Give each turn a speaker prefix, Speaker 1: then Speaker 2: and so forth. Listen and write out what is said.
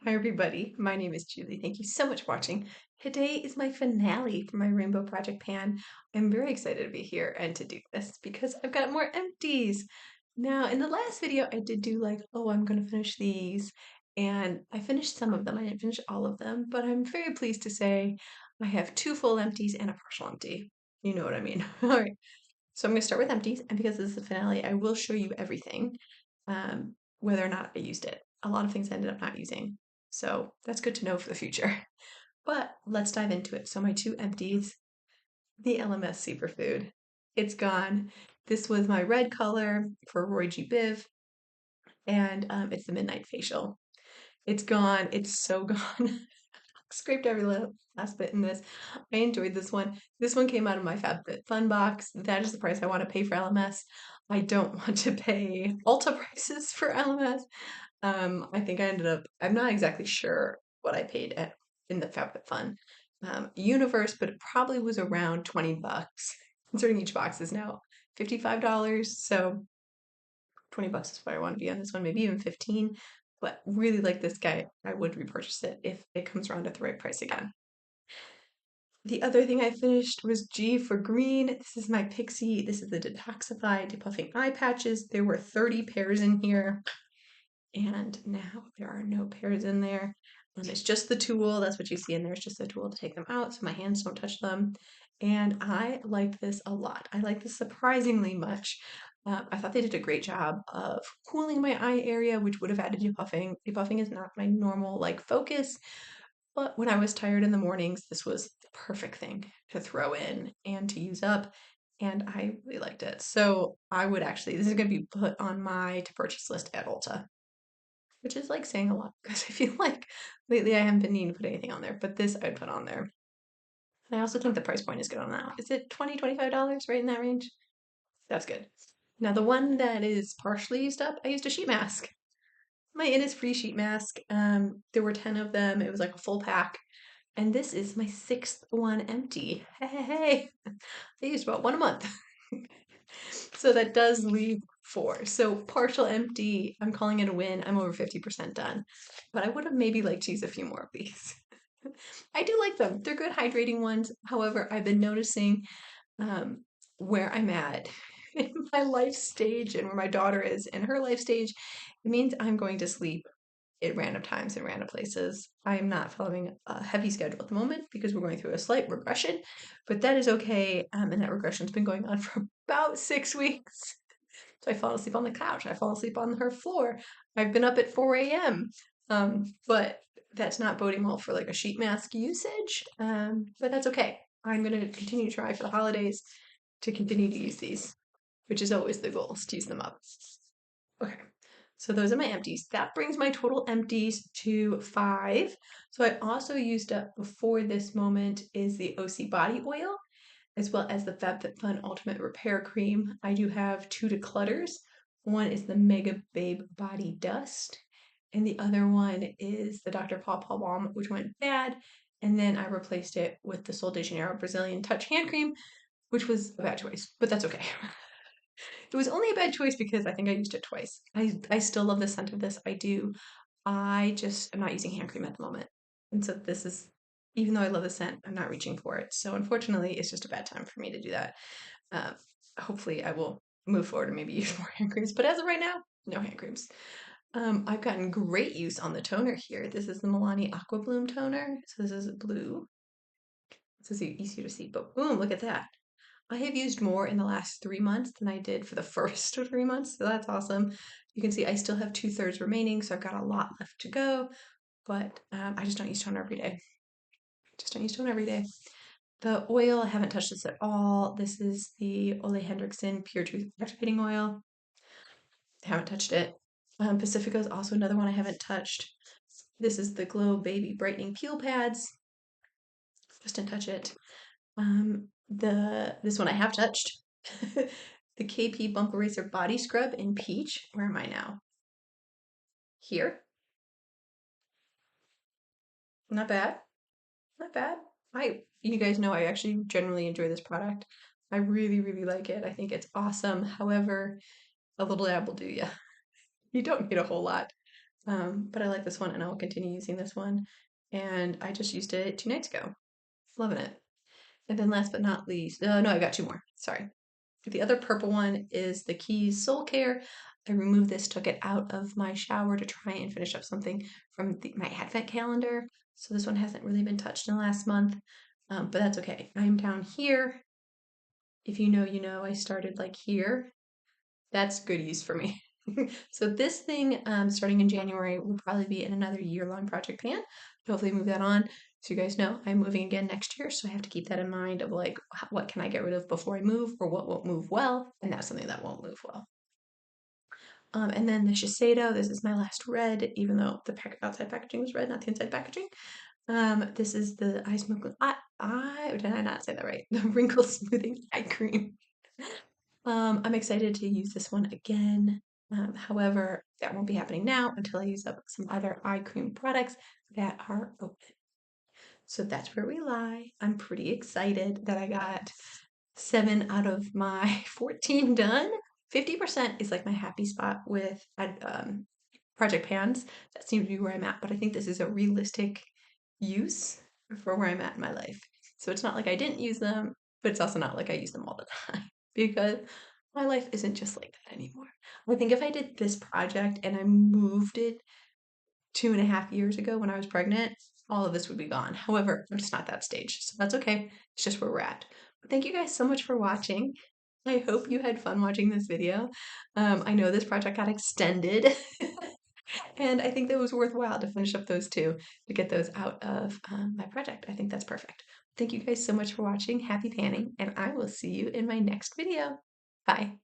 Speaker 1: Hi everybody, my name is Julie. Thank you so much for watching. Today is my finale for my Rainbow Project Pan. I'm very excited to be here and to do this because I've got more empties. Now, in the last video, I did do like, oh, I'm going to finish these, and I finished some of them. I didn't finish all of them, but I'm very pleased to say I have two full empties and a partial empty. You know what I mean. All right, so I'm going to start with empties, and because this is the finale, I will show you everything, whether or not I used it. A lot of things I ended up not using. So that's good to know for the future. But let's dive into it. So my two empties, the LMS Superfood. It's gone. This was my red color for ROYGBIV, and it's the Midnight Facial. It's gone. It's so gone. Scraped every last bit in this. I enjoyed this one. This one came out of my FabFitFun box. That is the price I want to pay for LMS. I don't want to pay Ulta prices for LMS. I think I ended up, I'm not exactly sure what I paid at in the FabFitFun universe, but it probably was around 20 bucks, considering each box is now $55. So 20 bucks is what I want to be on this one, maybe even 15. But really like this guy, I would repurchase it if it comes around at the right price again. The other thing I finished was G for green. This is my Pixie. This is the Detoxify Depuffing Eye Patches. There were 30 pairs in here, and now there are no pairs in there. It's just the tool. That's what you see in there. It's just the tool to take them out so my hands don't touch them. And I like this a lot. I like this surprisingly much. I thought they did a great job of cooling my eye area, which would have added depuffing. Depuffing is not my normal like focus, but when I was tired in the mornings, this was the perfect thing to throw in and to use up. And I really liked it. So I would actually, this is going to be put on my to purchase list at Ulta, which is like saying a lot because I feel like lately I haven't been needing to put anything on there, but this I would put on there. And I also think the price point is good on that. Is it $20, $25, right in that range? That's good. Now the one that is partially used up, I used a sheet mask. My Innisfree sheet mask. There were 10 of them. It was like a full pack. And this is my sixth one empty. Hey, hey, hey. I used about one a month. So that does leave four. So partial empty, I'm calling it a win. I'm over 50% done. But I would have maybe liked to use a few more of these. I do like them. They're good hydrating ones. However, I've been noticing um, where I'm at in my life stage and where my daughter is in her life stage. It means I'm going to sleep at random times in random places. I am not following a heavy schedule at the moment because we're going through a slight regression, but that is okay. And that regression's been going on for about 6 weeks. So I fall asleep on the couch. I fall asleep on her floor. I've been up at 4 a.m. But that's not boding well for like a sheet mask usage. But that's okay. I'm going to continue to try for the holidays to continue to use these, which is always the goal, is to use them up. Okay, so those are my empties. That brings my total empties to 5. So I also used up before this moment is the OC Body Oil, as well as the FabFitFun Ultimate Repair Cream. I do have 2 declutters. One is the Mega Babe Body Dust, and the other one is the Dr. Paw Paw Balm, which went bad, and then I replaced it with the Sol de Janeiro Brazilian Touch Hand Cream, which was a bad choice, but that's okay. It was only a bad choice because I think I used it twice. I still love the scent of this. I do. I just am not using hand cream at the moment. And so this is, even though I love the scent, I'm not reaching for it. So unfortunately, it's just a bad time for me to do that. Uh, Hopefully, I will move forward and maybe use more hand creams. But as of right now, no hand creams. I've gotten great use on the toner here. This is the Milani Aqua Bloom toner. So this is blue. This is easier to see, but boom, look at that. I have used more in the last 3 months than I did for the first 3 months, so that's awesome. You can see I still have 2/3 remaining, so I've got a lot left to go, but I just don't use toner every day. Just don't use toner every day. The oil, I haven't touched this at all. This is the Ole Hendrickson Pure Truth Activating Oil. I haven't touched it. Pacifica is also another one I haven't touched. This is the Glow Baby Brightening Peel Pads. Just didn't touch it. This one I have touched. The KP Bump Eraser Body Scrub in Peach. Where am I now? Here. Not bad. Not bad. You guys know I actually generally enjoy this product. I really, really like it. I think it's awesome. However, a little dab will do ya. You don't need a whole lot. But I like this one and I will continue using this one. And I just used it 2 nights ago. Loving it. And then last but not least, no, I got two more. Sorry. The other purple one is the Keys Soul Care. I removed this, took it out of my shower to try and finish up something from my Advent calendar. So this one hasn't really been touched in the last month, but that's okay. I'm down here. If you know, you know, I started like here. That's goodies for me. So this thing, starting in January, will probably be in another year-long project pan. Hopefully move that on. So you guys know I'm moving again next year, so I have to keep that in mind of like, what can I get rid of before I move, or what won't move well, and that's something that won't move well. And then the Shiseido, this is my last red, even though the outside packaging was red, not the inside packaging. This is the eye smoothing. Did I not say that right? The wrinkle smoothing eye cream. I'm excited to use this one again. However, that won't be happening now until I use up some other eye cream products that are open. So that's where we lie. I'm pretty excited that I got 7 out of my 14 done. 50% is like my happy spot with project pans. That seems to be where I'm at, but I think this is a realistic use for where I'm at in my life. So it's not like I didn't use them, but it's also not like I use them all the time because my life isn't just like that anymore. I think if I did this project and I moved it 2.5 years ago when I was pregnant, all of this would be gone. However, I'm just not that stage, so that's okay. It's just where we're at. But thank you guys so much for watching. I hope you had fun watching this video. I know this project got extended, and I think that was worthwhile to finish up those two to get those out of my project. I think that's perfect. Thank you guys so much for watching. Happy panning, and I will see you in my next video. Bye.